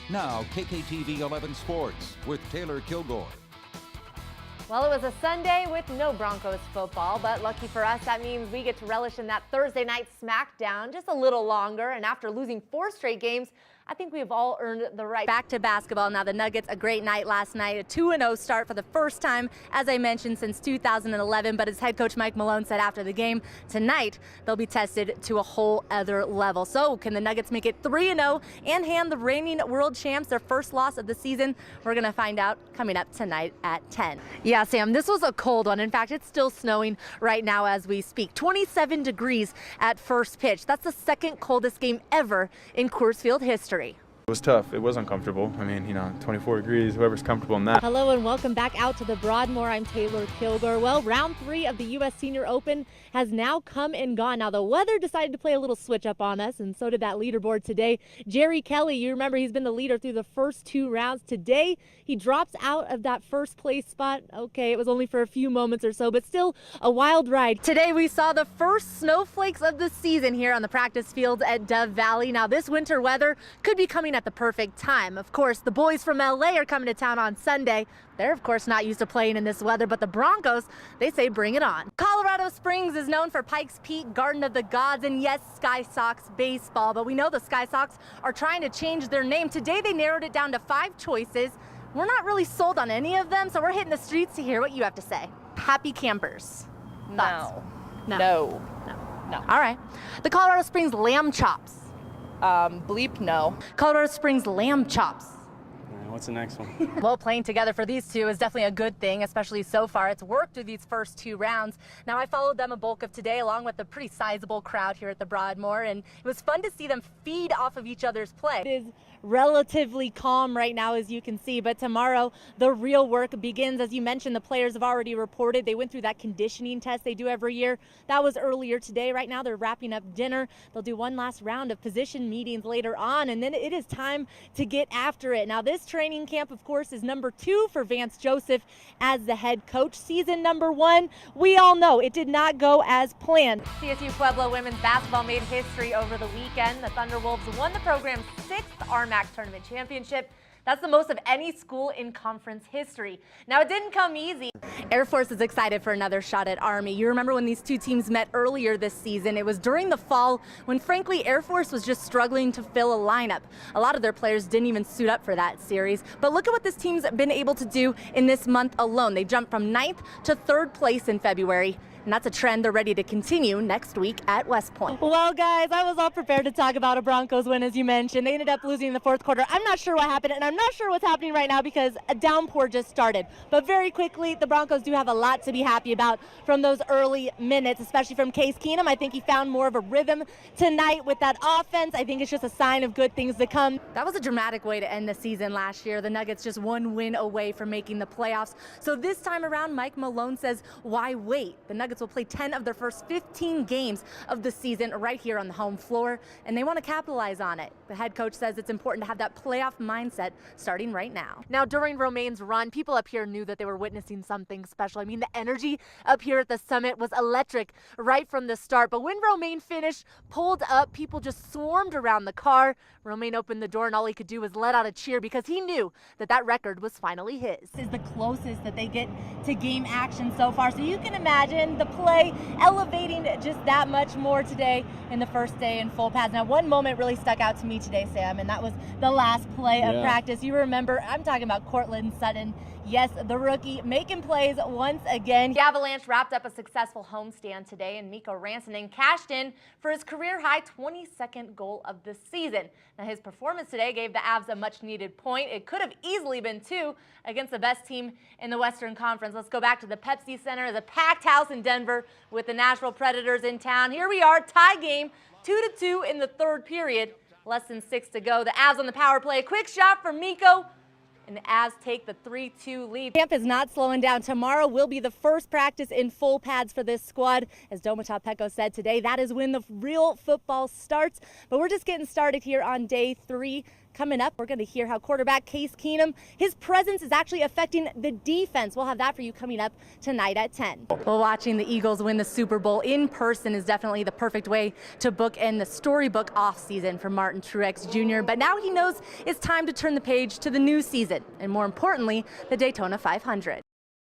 Now, KKTV 11 Sports with Taylor Kilgore. Well, it was a Sunday with no Broncos football, but lucky for us, that means we get to relish in that Thursday night smackdown just a little longer. And after losing 4 straight games, I think we've all earned the right. Back to basketball now. The Nuggets, a great night last night, a 2-0 start for the first time, as I mentioned, since 2011. But as head coach Mike Malone said after the game, tonight they'll be tested to a whole other level. So can the Nuggets make it 3-0 and hand the reigning world champs their first loss of the season? We're going to find out coming up tonight at 10. Yeah, Sam, this was a cold one. In fact, it's still snowing right now as we speak. 27 degrees at first pitch. That's the second coldest game ever in Coors Field history. It was tough. It was uncomfortable. I mean, 24 degrees, whoever's comfortable in that. Hello and welcome back out to the Broadmoor. I'm Taylor Kilgore. Well, round 3 of the U.S. Senior Open has now come and gone. Now, the weather decided to play a little switch up on us, and so did that leaderboard today. Jerry Kelly, you remember he's been the leader through the first 2 rounds. Today, he drops out of that first place spot. Okay, it was only for a few moments or so, but still a wild ride. Today, we saw the first snowflakes of the season here on the practice fields at Dove Valley. Now, this winter weather could be coming at the perfect time. Of course, the boys from LA are coming to town on Sunday. They're, of course, not used to playing in this weather, but the Broncos, they say bring it on. Colorado Springs is known for Pikes Peak, Garden of the Gods, and yes, Sky Sox baseball. But we know the Sky Sox are trying to change their name. Today, they narrowed it down to 5 choices. We're not really sold on any of them, so we're hitting the streets to hear what you have to say. Happy campers. Thoughts? No. All right. The Colorado Springs lamb chops. Bleep no. Colorado Springs lamb chops. What's the next one? Well, playing together for these two is definitely a good thing, especially so far. It's worked through these first 2 rounds. Now, I followed them a bulk of today along with a pretty sizable crowd here at the Broadmoor, and it was fun to see them feed off of each other's play. It is relatively calm right now, as you can see, but tomorrow the real work begins. As you mentioned, the players have already reported they went through that conditioning test they do every year. That was earlier today. Right now they're wrapping up dinner. They'll do one last round of position meetings later on, and then it is time to get after it. Now, this training camp, of course, is number 2 for Vance Joseph as the head coach. Season number 1, we all know it did not go as planned. CSU Pueblo women's basketball made history over the weekend. The Thunderwolves won the program's 6th RMAC tournament championship. That's the most of any school in conference history. Now, it didn't come easy. Air Force is excited for another shot at Army. You remember when these 2 teams met earlier this season? It was during the fall when, frankly, Air Force was just struggling to fill a lineup. A lot of their players didn't even suit up for that series. But look at what this team's been able to do in this month alone. They jumped from 9th to 3rd place in February. And that's a trend they're ready to continue next week at West Point. Well, guys, I was all prepared to talk about a Broncos win, as you mentioned. They ended up losing in the 4th quarter. I'm not sure what happened, and I'm not sure what's happening right now because a downpour just started. But very quickly, the Broncos do have a lot to be happy about from those early minutes, especially from Case Keenum. I think he found more of a rhythm tonight with that offense. I think it's just a sign of good things to come. That was a dramatic way to end the season last year. The Nuggets just 1 win away from making the playoffs. So this time around, Mike Malone says, why wait? The Nuggets will play 10 of their first 15 games of the season right here on the home floor, and they want to capitalize on it. The head coach says it's important to have that playoff mindset starting right now. Now, during Romaine's run, people up here knew that they were witnessing something special. I mean, the energy up here at the summit was electric right from the start. But when Romaine finished, pulled up, people just swarmed around the car. Romaine opened the door, and all he could do was let out a cheer because he knew that that record was finally his. This is the closest that they get to game action so far, so you can imagine the play elevating just that much more today in the first day in full pads. Now, one moment really stuck out to me today, Sam, and that was the last play of practice. You remember, I'm talking about Cortland Sutton. Yes, the rookie making plays once again. The Avalanche wrapped up a successful homestand today, and Mikko Rantanen cashed in for his career-high 22nd goal of the season. Now, his performance today gave the Avs a much-needed point. It could have easily been 2 against the best team in the Western Conference. Let's go back to the Pepsi Center, the packed house in Denver with the Nashville Predators in town. Here we are, tie game, 2-2 in the 3rd period. Less than 6 to go. The Avs on the power play. A quick shot from Mikko. and Az take the 3-2 lead. Camp is not slowing down. Tomorrow will be the first practice in full pads for this squad. As Domata Peko said today, that is when the real football starts. But we're just getting started here on day 3. Coming up, we're going to hear how quarterback Case Keenum, his presence is actually affecting the defense. We'll have that for you coming up tonight at 10. Well, watching the Eagles win the Super Bowl in person is definitely the perfect way to bookend the storybook offseason for Martin Truex Jr. But now he knows it's time to turn the page to the new season, and more importantly, the Daytona 500.